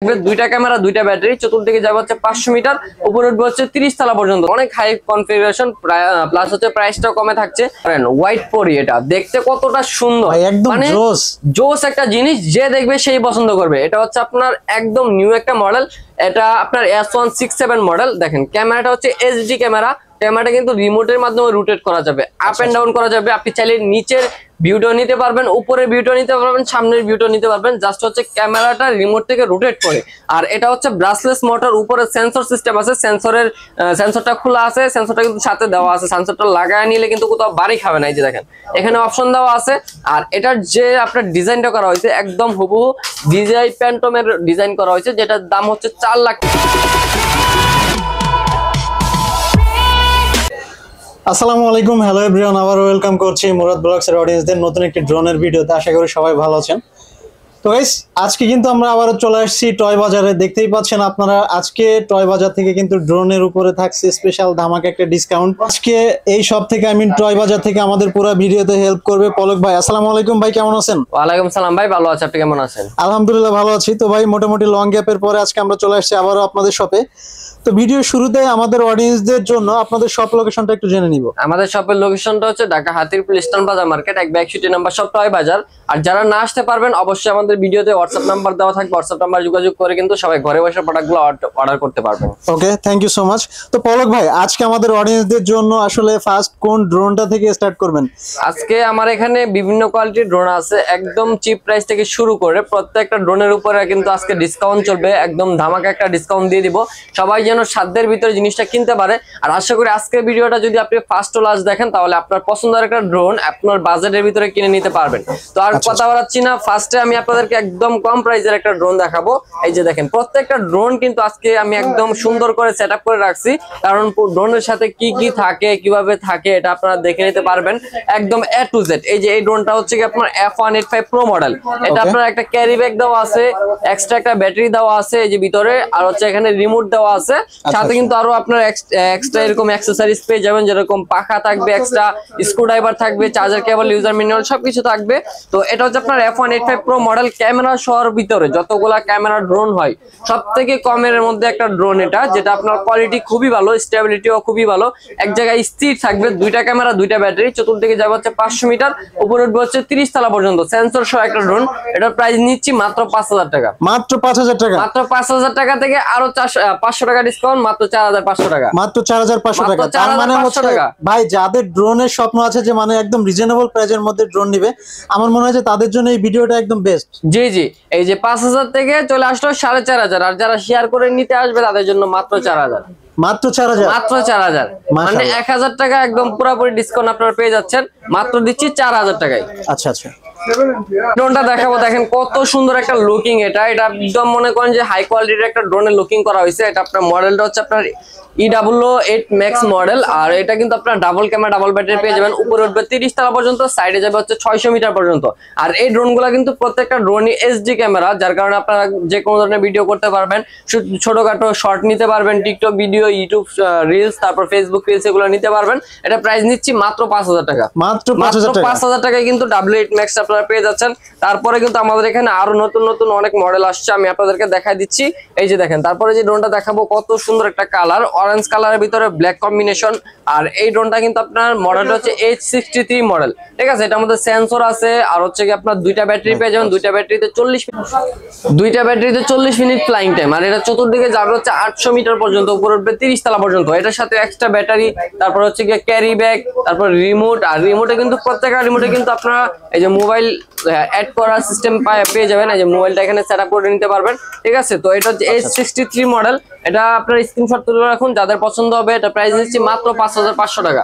দুইটা ক্যামেরা দুইটা ব্যাটারি, চতুর্দিকে যাবে হচ্ছে 500 মিটার, উপরে উঠবে হচ্ছে 30 তলা পর্যন্ত। অনেক হাই কনফিগারেশন, প্লাস হচ্ছে প্রাইসটাও কমে থাকছে। হোয়াইট পরি, এটা দেখতে কতটা সুন্দর, মানে জোস একটা জিনিস, যে দেখবে সেই পছন্দ করবে। এটা হচ্ছে আপনার একদম নিউ একটা মডেল, এটা আপনার S167 মডেল। দেখেন ক্যামেরাটা হচ্ছে এইচডি ক্যামেরা, ক্যামেরাটা কিন্তু রিমোটের মাধ্যমে রোটেট করা যাবে, আপ এন্ড ডাউন করা যাবে। আপনি চাইলে নিচের ভিউটা নিতে পারবেন, উপরের ভিউটা নিতে পারবেন, সামনের ভিউটা নিতে পারবেন। জাস্ট হচ্ছে ক্যামেরাটা রিমোট থেকে রোটেট করে। আর এটা হচ্ছে ব্রাসলেস মোটর, উপরে সেন্সর সিস্টেম আছে, সেন্সরটা খোলা আছে, সেন্সরটা কিন্তু সাথে দেওয়া আছে। সেন্সরটা লাগায় নিলে কিন্তু কোথাও বাড়ি খাবে না। এই যে দেখেন এখানে অপশন দেওয়া আছে। আর এটার যে আপনার ডিজাইনটা করা হয়েছে একদম হুবহু DJI প্যান্টমের ডিজাইন করা হয়েছে, যেটার দাম হচ্ছে 4 লাখ। আসসালামু আলাইকুম, হ্যালো এভরিওয়ান, আবার ওয়েলকাম করছি মুরাদ ব্লগসের অডিয়েন্সদের নতুন একটি ড্রোনের ভিডিওতে। আশা করি সবাই ভালো আছেন। তো গাইস, আজকে কিন্তু আমরা আবারও চলে আসছি টয় বাজারে। দেখতেই পাচ্ছেন আপনারা, আজকে টয় বাজার থেকে কিন্তু ড্রোনের উপরে থাকছে স্পেশাল ধামাকা একটা ডিসকাউন্ট। আজকে এই সব থেকে টয় বাজার থেকে আমাদের পুরো ভিডিওতে হেল্প করবে পলক ভাই। আসসালামু আলাইকুম ভাই, কেমন আছেন? ওয়ালাইকুম সালাম ভাই, ভালো আছি, আপনি কেমন আছেন? আলহামদুলিল্লাহ ভালো আছি। তো ভাই, মোটামুটি লং গ্যাপের পরে আজকে আমরা চলে আসছি আবারও আপনাদের শপে। তো ভিডিও শুরুতে আমাদের অডিয়েন্সদের জন্য আপনাদের শপ লোকেশনটা একটু জেনে নিব। আমাদের শপের লোকেশনটা হচ্ছে ঢাকা হাতিরপুল ইস্টার্ন বাজার মার্কেট, 162 নম্বর শপ, টয় বাজার। আর যারা না আসতে পারবেন, অবশ্যই আমাদের ভিডিওতে হোয়াটসঅ্যাপ নাম্বার দেওয়া থাকবে, হোয়াটসঅ্যাপ নাম্বার যোগাযোগ করে কিন্তু সবাই ঘরে বসে প্রোডাক্টগুলো অর্ডার করতে পারবেন। ওকে, থ্যাংক ইউ সো মাচ। তো পলক ভাই, আজকে আমাদের অডিয়েন্সদের জন্য আসলে ফার্স্ট কোন ড্রোনটা থেকে স্টার্ট করবেন? আজকে আমার এখানে বিভিন্ন কোয়ালিটির ড্রোন আছে, একদম চিপ প্রাইস থেকে শুরু করে প্রত্যেকটা ড্রোনের উপরে কিন্তু আজকে ডিসকাউন্ট চলবে, একদম ধামাকা একটা ডিসকাউন্ট দিয়ে দিব। সবাই যেন সাধ্যের ভিতরে জিনিসটা কিনতে পারে। আর আশা করি আজকের ভিডিওটা যদি আপনি ফার্স্ট টু লাস্ট দেখেন, তাহলে আপনার পছন্দের একটা ড্রোন আপনার বাজেটের ভিতরে কিনে নিতে পারবেন। তো আর কথা বাড়াচ্ছি না, ফার্স্টে আমি আপনাদেরকে একদম কম প্রাইসের একটা ড্রোন দেখাবো। এই যে দেখেন, প্রত্যেকটা ড্রোন কিন্তু আজকে আমি একদম সুন্দর করে সেটআপ করে রাখছি, কারণ ড্রোনের সাথে কি কি থাকে, কিভাবে থাকে, এটা আপনারা দেখে নিতে পারবেন একদম A to Z। এই যে এই ড্রোনটা হচ্ছে কি আপনার F185 Pro মডেল। এটা আপনার একটা ক্যারি ব্যাগ দেওয়া আছে, এক্সট্রা একটা ব্যাটারি দেওয়া আছে এই যে ভিতরে, আর হচ্ছে এখানে রিমোট দেওয়া আছে। সাথে কিন্তু আরো আপনার এক্সট্রা এরকম অ্যাকসেসরিজ পেয়ে যাবেন, যেরকম পাখা থাকবে, এক্সট্রা স্ক্রুড্রাইভার থাকবে, চার্জার কেবল, ইউজার ম্যানুয়াল সবকিছু থাকবে। তো এটা হচ্ছে আপনার F185 Pro মডেল। ক্যামেরা সহর ভিতরে যতগুলা ক্যামেরা ড্রোন হয়, সবথেকে কমের মধ্যে একটা ড্রোন এটা, যেটা আপনার কোয়ালিটি খুবই ভালো, স্টেবিলিটিও খুবই ভালো, এক জায়গায় স্থির থাকবে। দুইটা ক্যামেরা দুইটা ব্যাটারি, চতুর্দিকে যাবে হচ্ছে 500 মিটার, উপরে উঠবে হচ্ছে 30 তলা পর্যন্ত, সেন্সর সহ একটা ড্রোন। এটার প্রাইস নিচ্ছি মাত্র 5000 টাকা। মাত্র 5000 টাকা? মাত্র 5000 টাকা থেকে আরো 500 টাকা ডিসকাউন্ট, মাত্র 4500 টাকা। মাত্র 4500 টাকা। তার মানে হচ্ছে ভাই, যাদের ড্রোনের স্বপ্ন আছে, যে মানে একদম রিজনেবল প্রাইসের মধ্যে ড্রোন নিবে, আমার মনে হয় যে তাদের জন্য এই ভিডিওটা একদম বেস্ট। জি জি, এই যে 5000 থেকে চলে আসলো 4500, আর যারা শেয়ার করে নিতে আসবে তাদের জন্য মাত্র 4000। মাত্র 4000? মাত্র 4000, মানে 1000 টাকা একদম পুরোপুরি ডিসকাউন্ট আপনারা পেয়ে যাচ্ছেন। মাত্র দিচ্ছি 4000 টাকায়। আচ্ছা আচ্ছা, ড্রোনটা দেখাবো। দেখেন কত সুন্দর একটা লুকিং, এটা একদম মনে করেন যে হাই কোয়ালিটির একটা ড্রোনের লুকিং করা হয়েছে। এটা আপনার মডেলটা হচ্ছে আপনার EW8 Max মডেল। আর এটা কিন্তু আপনার ডাবল ক্যামেরা ডাবল ব্যাটারি পেয়ে যাবেন, উপরে উঠবে 30 তলা পর্যন্ত, সাইডে যাবে হচ্ছে 600 মিটার পর্যন্ত। আর এই ড্রোনগুলো কিন্তু প্রত্যেকটা ড্রোনই HD ক্যামেরা, যার কারণে আপনারা যে কোনো ধরনের ভিডিও করতে পারবেন, ছোটখাটো শর্ট নিতে পারবেন, টিকটক ভিডিও, ইউটিউব রিলস, তারপর ফেসবুক রিলস, এগুলো নিতে পারবেন। এটা প্রাইস নিচ্ছি মাত্র 5000 টাকা। মাত্র 5000 টাকায় কিন্তু W8 Max আপনারা পেয়ে যাচ্ছেন। তারপরে কিন্তু আমাদের এখানে আরো নতুন নতুন অনেক মডেল আসছে, আমি আপনাদেরকে দেখাই দিচ্ছি। এই যে দেখেন, তারপরে যে ড্রোনটা দেখাবো, কত সুন্দর একটা কালার, অরেঞ্জ কালারের ভিতরে ব্ল্যাক কম্বিনেশন। আর এই ড্রোনটা কিন্তু আপনার মডেলটা হচ্ছে H63 মডেল, ঠিক আছে। এটার মধ্যে সেন্সর আছে, আর হচ্ছে কি আপনার দুইটা ব্যাটারি পেয়ে যাবেন, দুইটা ব্যাটারিতে 40 মিনিট ফ্লাইং টাইম। আর এটা চতুর্দিকে যাবে হচ্ছে 800 মিটার পর্যন্ত, উপরে উঠবে 30 তলা পর্যন্ত। এটার সাথে এক্সট্রা ব্যাটারি, তারপর হচ্ছে কি ক্যারি ব্যাগ, তারপর রিমোট। আর রিমোটে কিন্তু প্রত্যেকটা রিমোটে কিন্তু আপনারা এই যে মোবাইল অ্যাড করার সিস্টেম পেয়ে যাবেন, এই যে মোবাইলটা এখানে সেটআপ করে নিতে পারবেন, ঠিক আছে। তো এটা হচ্ছে H63 মডেল। এটা আপনার স্ক্রিনশট তুলে রাখুন, যাদের পছন্দ হবে। এটা প্রাইস নিচ্ছি মাত্র 5500 টাকা।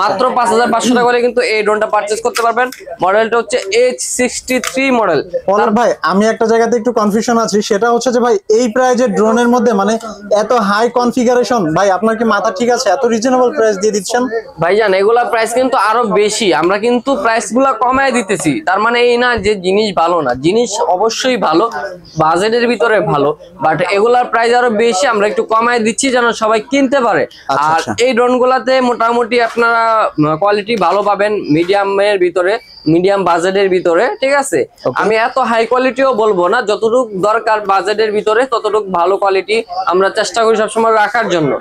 মাত্র 5500 টাকা করে কিন্তু এই ড্রোনটা পারচেজ করতে পারবেন। মডেলটা হচ্ছে H63 মডেল। আর ভাই, আমি একটা জায়গাতে একটু কনফিউশন আছি, সেটা হচ্ছে যে ভাই, এই প্রাইজের ড্রোনের মধ্যে মানে এত হাই কনফিগারেশন, ভাই আপনার কি মাথা ঠিক আছে? এত রিজনেবল প্রাইস দিয়ে দিচ্ছেন ভাইজান। এগুলা প্রাইস কিন্তু আরো বেশি, আমরা কিন্তু প্রাইস গুলা কমায় দিতেছি। তার মানে এই না যে জিনিস ভালো না, জিনিস অবশ্যই ভালো, বাজেটের ভিতরে ভালো, বাট এগুলার প্রাইস আরো বেশি। আমরা একটু কমায় দিচ্ছি যেন সবাই কিনতে পারে। আচ্ছা, আর আচ্ছা। এই ড্রোন গুলাতে মোটামুটি আপনারা কোয়ালিটি ভালো পাবেন, মিডিয়ামের ভিতরে, মিডিয়াম বাজেটের ভিতরে, ঠিক আছে। Okay. আমি এত হাই কোয়ালিটিও বলবো না, যতটুকু দরকার বাজেটের ভিতরে ততটুকু ভালো কোয়ালিটি আমরা চেষ্টা করি সবসময় রাখার জন্য।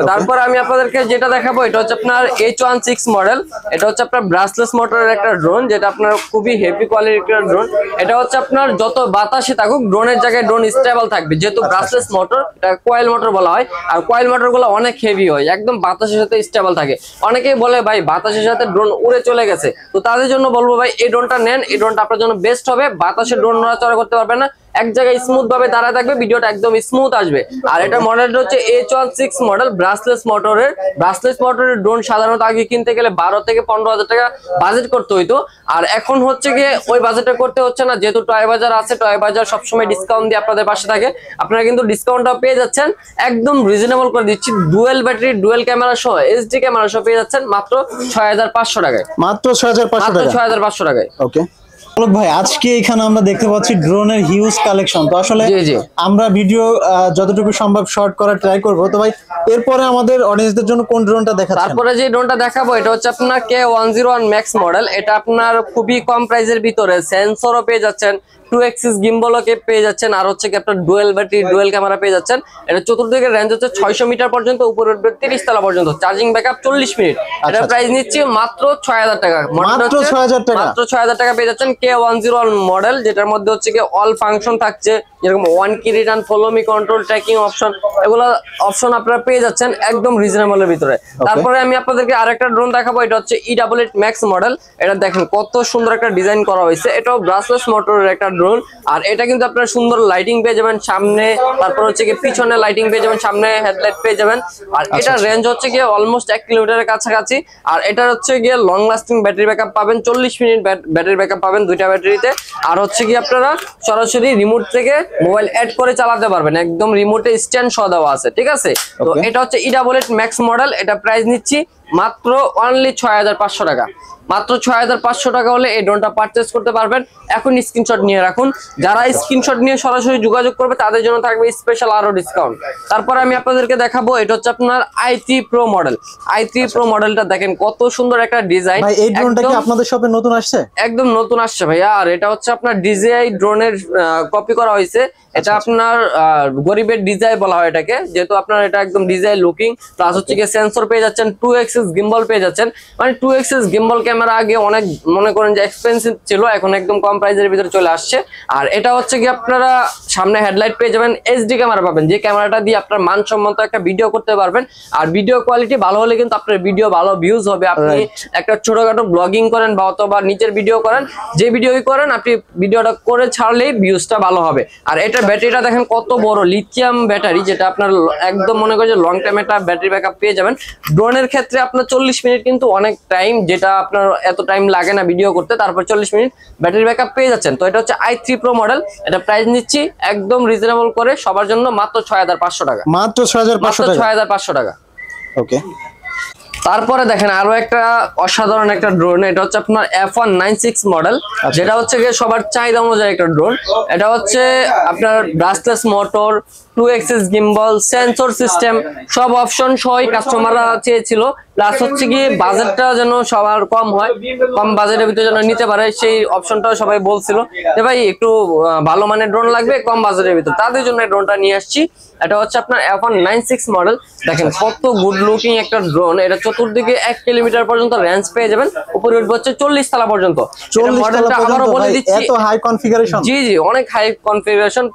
তারপর আমি আপনাদেরকে যেটা দেখাবো এটা হচ্ছে আপনার H16 মডেল। এটা হচ্ছে আপনার ব্রাসলেস মোটরের একটা ড্রোন, যেটা আপনার খুবই হেভি কোয়ালিটির একটা ড্রোন। এটা হচ্ছে আপনার যত বাতাসে থাকুক ড্রোনের জায়গায় ড্রোন স্টেবল থাকবে, যেহেতু ব্রাসলেস মোটর, এটা কয়েল মোটর বলা হয়। আর কয়েল মোটর গুলো অনেক হেভি হয়, একদম বাতাসের সাথে স্টেবল থাকে। অনেকেই বলে ভাই বাতাসের সাথে ড্রোন উড়ে চলে গেছে, তো তাদের জন্য বলবো ভাই এই ড্রোনটা নেন, এই ড্রোনটা আপনার জন্য বেস্ট হবে। বাতাসে ড্রোন নড়াচড়া করতে পারবে না, এক জায়গায় স্মুথ ভাবে দাঁড়ায় থাকবে, ভিডিওটা একদম স্মুথ আসবে। আর এটা মডেলটা হচ্ছে H16 মডেল, ব্রাসলেস মোটরের। ব্রাসলেস মোটরের ড্রোন সাধারণত আগে কিনতে গেলে 12 থেকে 15,000 টাকা বাজেট করতে হইতো, আর এখন হচ্ছে গিয়ে ওই বাজেটটা করতে হচ্ছে না, যেহেতু টয় বাজার আছে। টয় বাজার সবসময় ডিসকাউন্ট দিয়ে আপনাদের পাশে থাকে, আপনারা কিন্তু ডিসকাউন্টটা পেয়ে যাচ্ছেন, একদম রিজনেবল করে দিচ্ছি। ডুয়েল ব্যাটারি, ডুয়েল ক্যামেরা সহ, HD ক্যামেরা সহ পেয়ে যাচ্ছেন মাত্র 6,500 টাকায়। মাত্র 6,500 মাত্র টাকা। 6,500 টাকায়। ওকে ভাই, আজকে এখানে আমরা দেখতে পাচ্ছি ড্রোনের হিউজ কালেকশন। তো আসলে জি, জি। আমরা ভিডিও যতটুকু সম্ভব শর্ট করার ট্রাই করব। তো ভাই এরপরে আমাদের অডিয়েন্সদের জন্য কোন ড্রোনটা দেখাচ্ছেন? তারপরে যে ড্রোনটা দেখাবো এটা হচ্ছে আপনার K101 Max মডেল। এটা আপনার খুবই কম প্রাইসের ভিতরে, সেন্সরও পেয়ে যাচ্ছেন, 2 axis গিম্বলও পেয়ে যাচ্ছেন, আর হচ্ছে কি আপনার ডুয়েল ব্যাটারি, ডুয়েল ক্যামেরা পেয়ে যাচ্ছেন। এটা চতুর্দিকের রেঞ্জ হচ্ছে 600 মিটার পর্যন্ত, উপরে উঠবে 30 তলা পর্যন্ত, চার্জিং ব্যাকআপ 40 মিনিট। এটা প্রাইস নিচ্ছি মাত্র 6,000 টাকা। মাত্র 6,000 টাকা। মাত্র 6,000 টাকা পেয়ে যাচ্ছেন K101 মডেল, যেটার মধ্যে হচ্ছে কি অল ফাংশন থাকছে, যেরকম 1 কি return, follow me control, tracking option, এগুলো অপশন আপনারা পেয়ে যাচ্ছেন একদম রিজনেবলের ভিতরে। তারপরে আমি আপনাদেরকে আরেকটা ড্রোন দেখাবো, এটা হচ্ছে E88 Max মডেল। এটা দেখেন কত সুন্দর একটা ডিজাইন করা হয়েছে, এটাও ব্রাসলেস মোটরের একটা ড্রোন। আর এটা কিন্তু আপনারা সুন্দর লাইটিং পেয়ে যাবেন সামনে, তারপর হচ্ছে কি পিছনে লাইটিং পেয়ে যাবেন, সামনে হেডলাইট পেয়ে যাবেন। আর এটার রেঞ্জ হচ্ছে গিয়ে অলমোস্ট 1 কিলোমিটারের কাছাকাছি। আর এটা হচ্ছে গিয়ে লং লাস্টিং ব্যাটারি ব্যাকআপ পাবেন, 40 মিনিট ব্যাটারি ব্যাকআপ পাবেন দুইটা ব্যাটারিতে। আর হচ্ছে কি আপনারা সরাসরি রিমোট থেকে মোবাইল অ্যাড করে চালাতে পারবেন, একদম রিমোটে স্ট্যান্ড সহ দেওয়া আছে, ঠিক আছে। তো এটা হচ্ছে E88 Max মডেল। এটা প্রাইস নিচ্ছি মাত্র অনলি 6,500 টাকা। মাত্র 6,500 টাকা হলে এই ড্রোনটা পারচেজ করতে পারবেন। এখন স্ক্রিনশট নিয়ে রাখুন, যারা স্ক্রিনশট নিয়ে সরাসরি যোগাযোগ করবে তাদের জন্য থাকবে স্পেশাল আরো ডিসকাউন্ট। তারপরে আমি আপনাদেরকে দেখাবো এটা হচ্ছে আপনার i3 Pro model. i3 Pro মডেলটা দেখেন কত সুন্দর একটা ডিজাইন। ভাই এই ড্রোনটা কি আপনাদের শপে নতুন আসছে? একদম নতুন আসছে ভাইয়া। আর এটা হচ্ছে আপনার DJI ড্রোনের কপি করা হয়েছে। এটা আপনার গরিবের ডিজাই বলা হয় এটাকে, যেহেতু আপনার এটা একদম ডিজাই লুকিং, প্লাস হচ্ছে কি সেন্সর পেয়ে যাচ্ছেন, 2 axis গিম্বল পেয়ে যাচ্ছেন। মানে 2 axis গিম্বল ক্যামেরা আগে অনেক মনে করেন যে এক্সপেন্সিভ ছিল, এখন একদম কম প্রাইসের ভিতরে চলে আসছে। আর এটা হচ্ছে কি আপনারা সামনে হেডলাইট পেয়ে যাবেন, HD ক্যামেরা পাবেন, যে ক্যামেরাটা দিয়ে আপনার মানসম্মত একটা ভিডিও করতে পারবেন। আর ভিডিও কোয়ালিটি ভালো হলে কিন্তু আপনার ভিডিও ভালো ভিউজ হবে। আপনি একটা ছোটখাটো ব্লগিং করেন বা অথবা নিচের ভিডিও করেন, যে ভিডিওই করেন আপনি ভিডিওটা করে ছাড়লেই ভিউজটা ভালো হবে। আর এটা ব্যাটারিটা দেখেন কত বড় লিথিয়াম ব্যাটারি, যেটা আপনার একদম মনে করেন যে লং টাইম একটা ব্যাটারি ব্যাকআপ পেয়ে যাবেন। ড্রোনের ক্ষেত্রে আপনার 40 মিনিট কিন্তু অনেক টাইম, যেটা আপনার এত টাইম লাগে না ভিডিও করতে, তারপর 40 মিনিট ব্যাটারি ব্যাকআপ পেয়ে যাচ্ছেন। তো এটা হচ্ছে i3 Pro মডেল। এটা প্রাইস নিচ্ছি একদম রিজনেবল করে সবার জন্য মাত্র 6,500 টাকা। মাত্র 6,500 টাকা। 6,500 টাকা। ওকে, তারপরে দেখেন আরো একটা অসাধারণ একটা ড্রোন, এটা হচ্ছে আপনার F196 মডেল, যেটা হচ্ছে গিয়ে সবার চাহিদা অনুযায়ী একটা ড্রোন। এটা হচ্ছে আপনার brushless motor, 2 axis gimbal, sensor system, সব অপশন সহই কাস্টমাররা চেয়েছিল। প্লাস হচ্ছে কি বাজেটটা যেন সবার কম হয়, কম বাজেটের ভিতরে যেন নিতে পারে, সেই অপশনটাও সবাই বলছিল যে ভাই একটু ভালো মানের ড্রোন লাগবে কম বাজেটের ভিতরে, তাদের জন্য এই ড্রোনটা নিয়ে আসছি। এটা হচ্ছে আপনার F196 মডেল। দেখেন কত গুড লুকিং একটা ড্রোন। এটা চতুর্দিকে 1 কিলোমিটার পর্যন্ত রেঞ্জ পেয়ে যাবেন, উপরে উঠবে হচ্ছে 40 তলা পর্যন্ত। মডেলটা আবারও বলে দিচ্ছি, এত হাই কনফিগারেশন। জি জি, অনেক হাই কনফিগারেশন,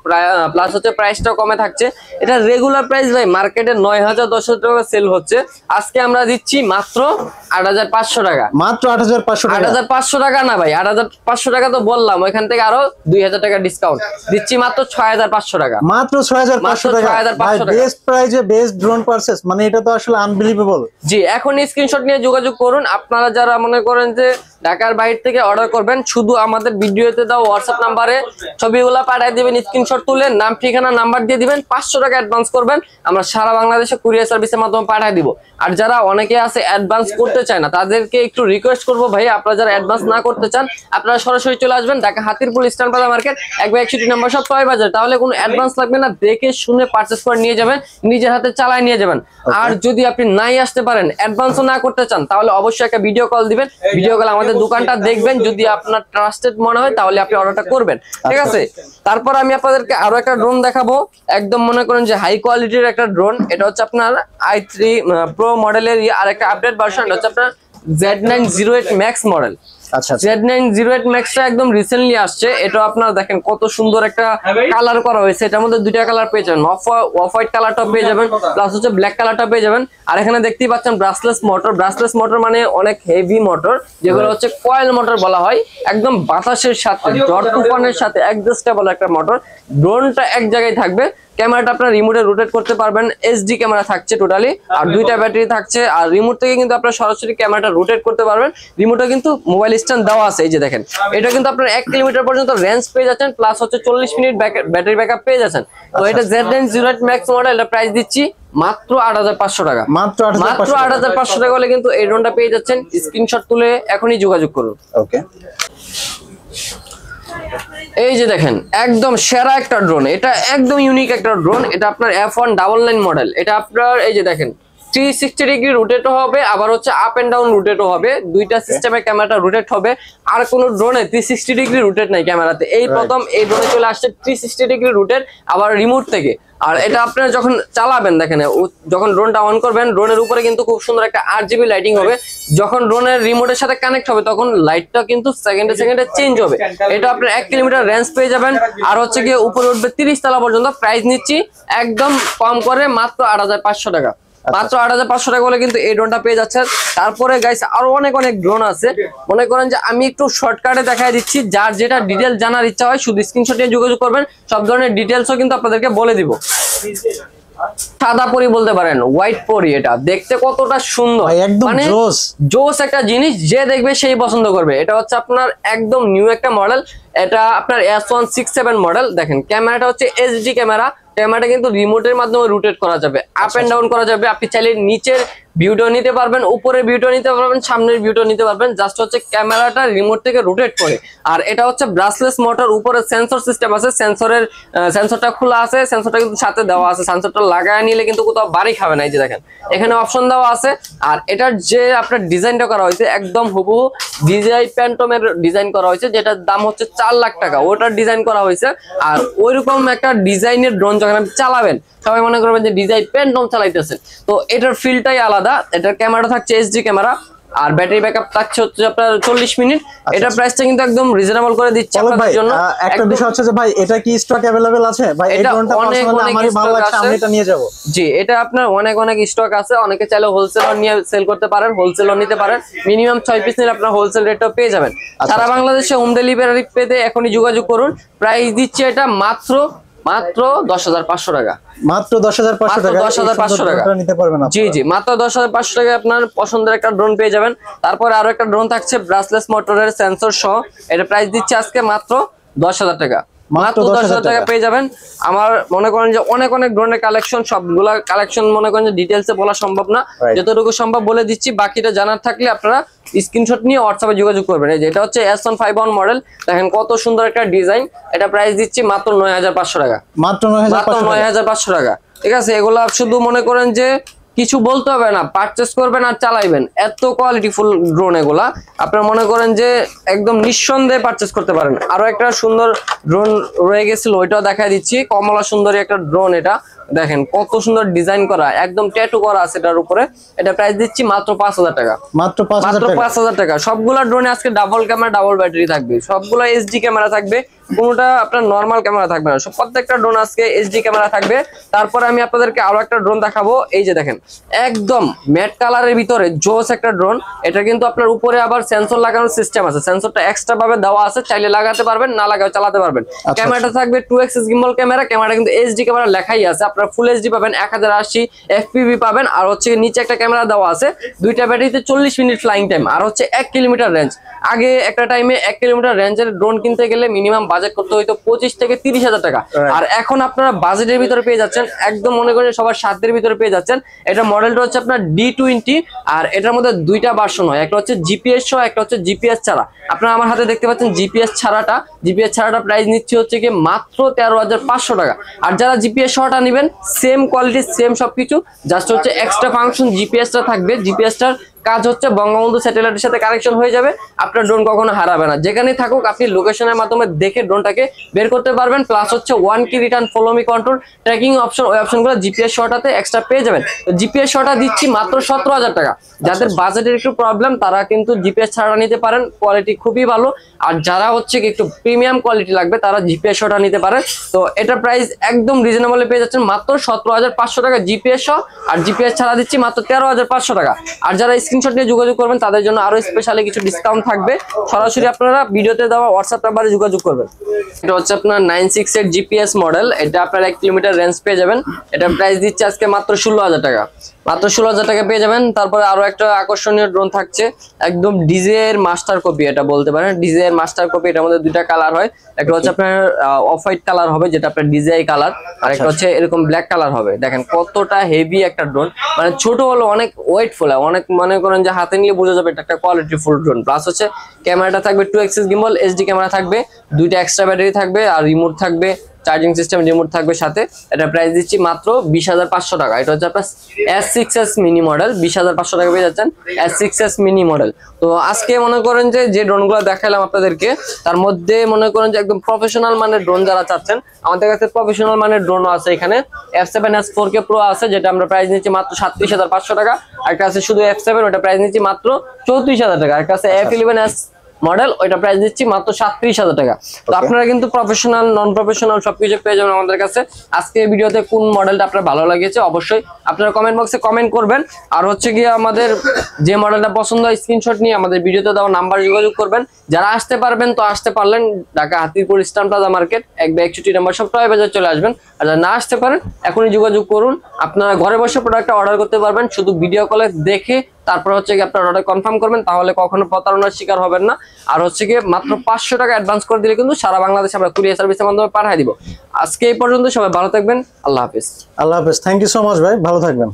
প্লাস হচ্ছে প্রাইসটাও কমে থাকছে। এটা রেগুলার প্রাইস ভাই মার্কেটে 9,000 10,000 টাকা সেল হচ্ছে, আজকে আমরা দিচ্ছি মাত্র 8,500 টাকা। মাত্র 8,500 টাকা। 8,500 টাকা না ভাই, 8,500 টাকা তো বললাম, ওইখান থেকে আরো 2,000 টাকা ডিসকাউন্ট দিচ্ছি, মাত্র 6,500 টাকা। মাত্র 6,500 টাকা। ভাই বেস্ট প্রাইজে বেস্ট ড্রোন পারচেজ, মানে এটা তো আসলে আনবিলিভেবল। জি, এখন স্ক্রিনশট নিয়ে যোগাযোগ করুন। আপনারা যারা মনে করেন যে ঢাকার বাইরে থেকে অর্ডার করবেন, শুধু আমাদের ভিডিওতে দাও হোয়াটসঅ্যাপ নাম্বারে ছবিগুলো পাঠিয়ে দিবেন, স্ক্রিনশট তুলে নাম ঠিকানা নাম্বার দিয়ে দিবেন, 500 টাকা অ্যাডভান্স করবেন, আমরা সারা বাংলাদেশে কুরিয়ার সার্ভিসের মাধ্যমে পাঠিয়ে দিব। আর যারা অনেকে আছে অ্যাডভান্স করতে চায় না, তাদেরকে একটু রিকোয়েস্ট করবো ভাই, আপনারা যারা অ্যাডভান্স না করতে চান আপনারা সরাসরি চলে আসবেন Dhaka Hatirpul eastern plaza market 1/61 নম্বর সব টয় বাজার, তাহলে কোনো অ্যাডভান্স লাগবে না, দেখে শুনে পারচেজ করে নিয়ে যাবেন, নিজের হাতে চালায় নিয়ে যাবেন। আর যদি আপনি নাই আসতে পারেন, অ্যাডভান্সও না করতে চান, তাহলে অবশ্যই একটা ভিডিও কল দিবেন, ভিডিও কল আমাদের দোকানটা দেখবেন, যদি আপনার ট্রাস্টেড মনে হয় তাহলে আপনি অর্ডারটা করবেন, ঠিক আছে। তারপর আমি আপনাদেরকে আরো একটা ড্রোন দেখাবো, একদম মনে করেন যে হাই কোয়ালিটির একটা ড্রোন। এটা হচ্ছে আপনার i3 Pro মডেলের আরেকটা আপডেট ভার্সন, এটা হচ্ছে আপনার Z908 Max মডেল। আচ্ছা, Z908 Max টা একদম রিসেন্টলি আসছে। এটা আপনারা দেখেন কত সুন্দর একটা কালার করা হয়েছে, এটার মধ্যে দুইটা কালার পেয়ে যাবেন, অফ হোয়াইট কালারটা পেয়ে যাবেন, প্লাস হচ্ছে ব্ল্যাক কালারটা পেয়ে যাবেন। আর এখানে দেখতেই পাচ্ছেন ব্রাসলেস মোটর। ব্রাসলেস মোটর মানে অনেক হেভি মোটর, যেগুলো হচ্ছে কয়েল মোটর বলা হয়, একদম বাতাসের সাথে ঝড় তুফানের সাথে অ্যাডজাস্টেবল একটা মোটর। ড্রোনটা এক জায়গায় থাকবে, ক্যামেরাটা আপনার রিমোটে রোটেট করতে পারবেন, এইচডি ক্যামেরা থাকছে টোটালি, আর দুইটা ব্যাটারি থাকছে, আর রিমোট থেকে কিন্তু আপনার সরাসরি ক্যামেরাটা রোটেট করতে পারবেন। রিমোটে কিন্তু মোবাইল স্ট্যান্ড দেওয়া আছে, এই যে দেখেন, এটা কিন্তু আপনার 1 কিলোমিটার পর্যন্ত রেঞ্জ পেয়ে যাচ্ছেন, প্লাস হচ্ছে 40 মিনিট ব্যাটারি ব্যাকআপ পেয়ে যাচ্ছেন। তো এটা Z908 Max মডেল, এটা প্রাইস দিচ্ছি মাত্র 8500 টাকা, মাত্র 8500 টাকা হলে কিন্তু এই ড্রোনটা পেয়ে যাচ্ছেন। স্ক্রিনশট তুলে এখনই যোগাযোগ করুন। ওকে, এই যে দেখেন একদম সেরা একটা ড্রোন, এটা একদম ইউনিক একটা ড্রোন। এটা আপনার F199 মডেল। এটা আপনার এই যে দেখেন 360 ডিগ্রি রোটেটও হবে, আবার হচ্ছে আপ এন্ড ডাউন রোটেটও হবে, দুইটা সিস্টেমে ক্যামেরাটা রোটেট হবে। আর কোন ড্রোনে 360 ডিগ্রি রোটেট নাই ক্যামেরাতে, এই প্রথম এই ড্রোনে চলে আসছে 360 ডিগ্রি রোটেট, আবার রিমোট থেকে। আর এটা আপনারা যখন চালাবেন দেখেন, যখন ড্রোনটা অন করবেন, ড্রোনের উপরে কিন্তু খুব সুন্দর একটা RGB লাইটিং হবে। যখন ড্রোনের রিমোটের সাথে কানেক্ট হবে, তখন লাইটটা কিন্তু সেকেন্ডে সেকেন্ডে চেঞ্জ হবে। এটা আপনার 1 কিলোমিটার রেঞ্জ পেয়ে যাবেন, আর হচ্ছে গিয়ে উপরে উঠবে 30 তলা পর্যন্ত। প্রাইস নিচ্ছি একদম কম করে মাত্র 8500 টাকা, মাত্র 8500 টাকা হলে কিন্তু এই ড্রোনটা পেয়ে যাচ্ছে। তারপরে গাইস আরো অনেক ড্রোন আছে, মনে করেন যে আমি একটু শর্টকাটে দেখাই দিচ্ছি, যার যেটা ডিটেল জানার ইচ্ছা হয় শুধু স্ক্রিনশট নিয়ে যোগাযোগ করবেন, সব ধরনের ডিটেলসও কিন্তু আপনাদেরকে বলে দিব। সাদা পরি বলতে পারেন, হোয়াইট পরি, এটা দেখতে কতটা সুন্দর, মানে জোস একটা জিনিস, যে দেখবে সেই পছন্দ করবে। এটা হচ্ছে আপনার একদম নিউ একটা মডেল, এটা আপনার S167 মডেল। দেখেন ক্যামেরাটা হচ্ছে এইচডি ক্যামেরা, ক্যামেরাটা কিন্তু রিমোটের মাধ্যমে রোটেট করা যাবে, আপ এন্ড ডাউন করা যাবে। আপনি চাইলে নিচের ভিউটাও নিতে পারবেন, উপরের ভিউটাও নিতে পারবেন, সামনের ভিউটাও নিতে পারবেন, জাস্ট হচ্ছে ক্যামেরাটা রিমোট থেকে রোটেট করে। আর এটা হচ্ছে ব্রাসলেস মোটর, উপরে সেন্সর সিস্টেম আছে, সেন্সরটা খোলা আছে, সেন্সরটা কিন্তু সাথে দেওয়া আছে, সেন্সরটা লাগায় নিলে কিন্তু কোথাও বাড়ি খাবে না। এই যে দেখেন এখানে অপশন দেওয়া আছে। আর এটার যে আপনার ডিজাইনটা করা হয়েছে একদম হুবহু ডিজাই প্যান্টমের ডিজাইন করা হয়েছে, যেটার দাম হচ্ছে 4 লাখ টাকা, ওটার ডিজাইন করা হয়েছে। আর ওইরকম একটা ডিজাইনের ড্রোন যখন আপনি চালাবেন, সবাই মনে করবেন যে ডিজাইন প্যান্টম চালাইতেছে, তো এটার ফিলটাই আলাদা। এটার ক্যামেরা থাকছে এইচডি ক্যামেরা, আর ব্যাটারি ব্যাকআপ থাকছে হচ্ছে আপনার 40 মিনিট। এটা প্রাইসটা কিন্তু একদম রিজনেবল করে দিচ্ছি আপনাদের জন্য। একটা বিষয় হচ্ছে যে ভাই, এটা কি স্টক अवेलेबल আছে ভাই? এই ড্রোনটা পার্সোনালি আমারই ভালো লাগছে, আমি এটা নিয়ে যাব। জি, এটা আপনার অনেক স্টক আছে, অনেকে চাইলে হোলসেলও নিয়ে সেল করতে পারেন, হোলসেলও নিতে পারেন। মিনিমাম 6 পিস নিলে আপনার হোলসেল রেটও পেয়ে যাবেন। সারা বাংলাদেশে হোম ডেলিভারি পেতে এখনই যোগাযোগ করুন। প্রাইস দিচ্ছে এটা মাত্র 10,500 টাকা, মাত্র 10,500 টাকা, 10,500 টাকা নিতে পারবেন আপনি। জি, মাত্র 10,500 টাকায় আপনার পছন্দের একটা ড্রোন পেয়ে যাবেন। তারপরে আরো একটা ড্রোন থাকছে ব্রাসলেস মোটরের সেন্সর সহ, এটা প্রাইস দিচ্ছে আজকে মাত্র 10,000 টাকা, মাত্র 10,000 টাকা পেয়ে যাবেন। আমার মনে করেন যে অনেক ড্রোনের কালেকশন, সবগুলা কালেকশন মনে করেন যে ডিটেলসে বলা সম্ভব না, যতটুকু সম্ভব বলে দিচ্ছি। বাকিটা জানার থাকলে আপনারা স্ক্রিনশট নিয়ে হোয়াটসঅ্যাপে যোগাযোগ করবেন। এই যে এটা হচ্ছে S151 মডেল, দেখেন কত সুন্দর একটা ডিজাইন। এটা প্রাইস দিচ্ছি মাত্র 9,500 টাকা, মাত্র 9,500 টাকা, ঠিক আছে। এগুলা শুধু মনে করেন যে কিছু বলতে হবে না, পারচেজ করবেন আর চালাইবেন, এত কোয়ালিটিফুল ড্রোন এগুলা। আপনারা মনে করেন যে একদম নিঃসন্দেহে পারচেজ করতে পারেন। আরো একটা সুন্দর ড্রোন রয়ে গেছিল, ওইটাও দেখাই দিচ্ছি। কমলা সুন্দরী একটা ড্রোন, এটা দেখেন কত সুন্দর ডিজাইন করা, একদম ট্যাটু করা আছে এটার উপরে। এটা প্রাইস দিচ্ছি মাত্র 5,000 টাকা, মাত্র 5,000 টাকা। সবগুলা ড্রোনে আজকে ডাবল ক্যামেরা, ডাবল ব্যাটারি থাকবে, সবগুলা এইচডি ক্যামেরা থাকবে, কোনোটা আপনার নর্মাল ক্যামেরা থাকবে না, প্রত্যেকটা ড্রোন আজকে এইচডি ক্যামেরা থাকবে। তারপরে আমি আপনাদেরকে আরো একটা ড্রোন দেখাবো, এই যে দেখেন একদম ম্যাট কালারের ভিতরে জোস একটা ড্রোন। এটা কিন্তু আপনার উপরে আবার সেন্সর লাগানোর সিস্টেম আছে, সেন্সরটা এক্সট্রা ভাবে দেওয়া আছে, চাইলে লাগাতে পারবেন, না লাগাও চালাতে পারবেন। ক্যামেরাটা থাকবে 2x গিম্বল ক্যামেরা, ক্যামেরা কিন্তু এইচডি ক্যামেরা লেখাই আছে, আপনারা ফুল এইচডি পাবেন, 1080 এফপিভি পাবেন। আর হচ্ছে নিচে একটা ক্যামেরা দেওয়া আছে, দুইটা ব্যাটারিতে 40 মিনিট ফ্লাইং টাইম, আর হচ্ছে 1 কিলোমিটার রেঞ্জ। আগে একটা টাইমে 1 কিলোমিটার রেঞ্জের ড্রোন কিনতে গেলে মিনিমাম বাজেট করতে হইতো 25 থেকে 30,000 টাকা। আর এখন আপনারা বাজেটের ভিতরে পেয়ে যাচ্ছেন, একদম মনে করেন সবার সাধ্যের ভিতরে পেয়ে যাচ্ছেন। এটা মডেলটা হচ্ছে আপনার D20, আর এটার মধ্যে দুইটা ভার্সন হয়, একটা হচ্ছে জিপিএস সহ, একটা হচ্ছে জিপিএস ছাড়া। আপনারা আমার হাতে দেখতে পাচ্ছেন জিপিএস ছাড়াটা প্রাইস নিচ্ছে হচ্ছে কি মাত্র 13,500 টাকা। আর যারা জিপিএস সহটা নেবেন, সেম কোয়ালিটি সেম সবকিছু, জাস্ট হচ্ছে এক্সট্রা ফাংশন জিপিএসটা থাকবে। জিপিএসটার কাজ হচ্ছে বঙ্গবন্ধু স্যাটেলাইটের সাথে কানেকশন হয়ে যাবে, আপনার ড্রোন কখনো হারাবে না। যেখানেই থাকুক আপনি লোকেশনের মাধ্যমে দেখে ড্রোনটাকে বের করতে পারবেন। প্লাস হচ্ছে 1 কি return, follow me control, tracking option, ওই অপশনগুলো জিপিএস শটাতে এক্সট্রা পেয়ে যাবেন। তো জিপিএস শটা দিচ্ছি মাত্র 17,000 টাকা। যাদের বাজেটের একটু প্রবলেম তারা কিন্তু জিপিএস ছাড়া নিতে পারেন, কোয়ালিটি খুবই ভালো। আর যারা হচ্ছে কি একটু প্রিমিয়াম কোয়ালিটি লাগবে তারা জিপিএস শটা নিতে পারেন। তো এটা প্রাইস একদম রিজনেবলে পেয়ে যাচ্ছেন মাত্র 17,500 টাকা জিপিএস সহ, আর জিপিএস ছাড়া দিচ্ছি মাত্র 13,500 টাকা। আর যারা স্ক্রিনশট নিয়ে যোগাযোগ করবেন তাদের জন্য আরো স্পেশালি কিছু ডিসকাউন্ট থাকবে। সরাসরি আপনারা ভিডিওতে দেওয়া হোয়াটসঅ্যাপ নাম্বারে যোগাযোগ করবেন। এটা হচ্ছে আপনার 96 এর জিপিএস মডেল, এটা আপনার 1 কিলোমিটার রেঞ্জ পেয়ে যাবেন। এটা প্রাইস দিচ্ছে আজকে মাত্র 16,000 টাকা, মাত্র 16,000 টাকা পেয়ে যাবেন। তারপরে আরো একটা আকর্ষণীয় ড্রোন থাকছে, একদম ডিজে এর মাস্টার কপি, এটা বলতে পারেন ডিজে এর মাস্টার কপি। এটার মধ্যে দুইটা কালার হয়, একটা হচ্ছে আপনার অফ হোয়াইট কালার হবে যেটা আপনার ডিজাই কালার, আর একটা হচ্ছে এরকম ব্ল্যাক কালার হবে। দেখেন কতটা হেভি একটা ড্রোন, মানে ছোট হলো অনেক ওয়েটফুল, অনেক মনে করেন যে হাতে নিয়ে বোঝা যাবে এটা একটা কোয়ালিটি ফুল ড্রোন। প্লাস হচ্ছে ক্যামেরাটা থাকবে 2x গিম্বল, এইচডি ক্যামেরা থাকবে, দুইটা এক্সট্রা ব্যাটারি থাকবে, আর রিমোট থাকবে, চার্জিং সিস্টেম রিমোট থাকবে সাথে। এটা প্রাইস দিচ্ছি মাত্র 20,500 টাকা। এটা হচ্ছে আপনার S6s মিনি মডেল, 20,500 টাকা পেয়ে যাচ্ছেন S6s মিনি মডেল। তো আজকে মনে করেন যে ড্রোনগুলো দেখালাম আপনাদেরকে, তার মধ্যে মনে করেন যে একদম প্রফেশনাল মানের ড্রোন যারা চাচ্ছেন, আমাদের কাছে প্রফেশনাল মানের ড্রোনও আছে। এখানে F7s 4K Pro আছে, যেটা আমরা প্রাইস নিচ্ছি মাত্র 37,500 টাকা। আর একটা আছে শুধু F7, ওটা প্রাইস নিচ্ছি মাত্র 34,000 টাকা। আর একটা আছে F11s মডেল, ওইটা প্রাইস দিচ্ছি মাত্র 37,000 টাকা। তো আপনারা কিন্তু প্রফেশনাল নন প্রফেশনাল সবকিছু পেয়ে যাবেন আমাদের কাছে। আজকে ভিডিওতে কোন মডেলটা আপনার ভালো লেগেছে অবশ্যই আপনারা কমেন্ট বক্সে কমেন্ট করবেন। আর হচ্ছে গিয়ে আমাদের যে মডেলটা পছন্দ হয় স্ক্রিনশট নিয়ে আমাদের ভিডিওতে দেওয়া নাম্বারে যোগাযোগ করবেন। যারা আসতে পারবেন তো আসতে পারলেন, Dhaka Hatirpul eastern plaza market 1/61 নম্বর সব টয় বাজার চলে আসবেন। আর যারা না আসতে পারেন এখনই যোগাযোগ করুন, আপনারা ঘরে বসে প্রোডাক্টটা অর্ডার করতে পারবেন। শুধু ভিডিও কলে দেখে তারপর হচ্ছে কি আপনার অর্ডার কনফার্ম করবেন, তাহলে কখনো প্রতারণার শিকার হবেন না। আর হচ্ছে কি মাত্র 500 টাকা অ্যাডভান্স করে দিলে কিন্তু সারা বাংলাদেশে আমরা কুরিয়ার সার্ভিসের মাধ্যমে পাঠিয়ে দিব। আজকে এই পর্যন্ত, সবাই ভালো থাকবেন, আল্লাহ হাফেজ। আল্লাহ হাফেজ, থ্যাংক ইউ সো মাচ ভাই, ভালো থাকবেন।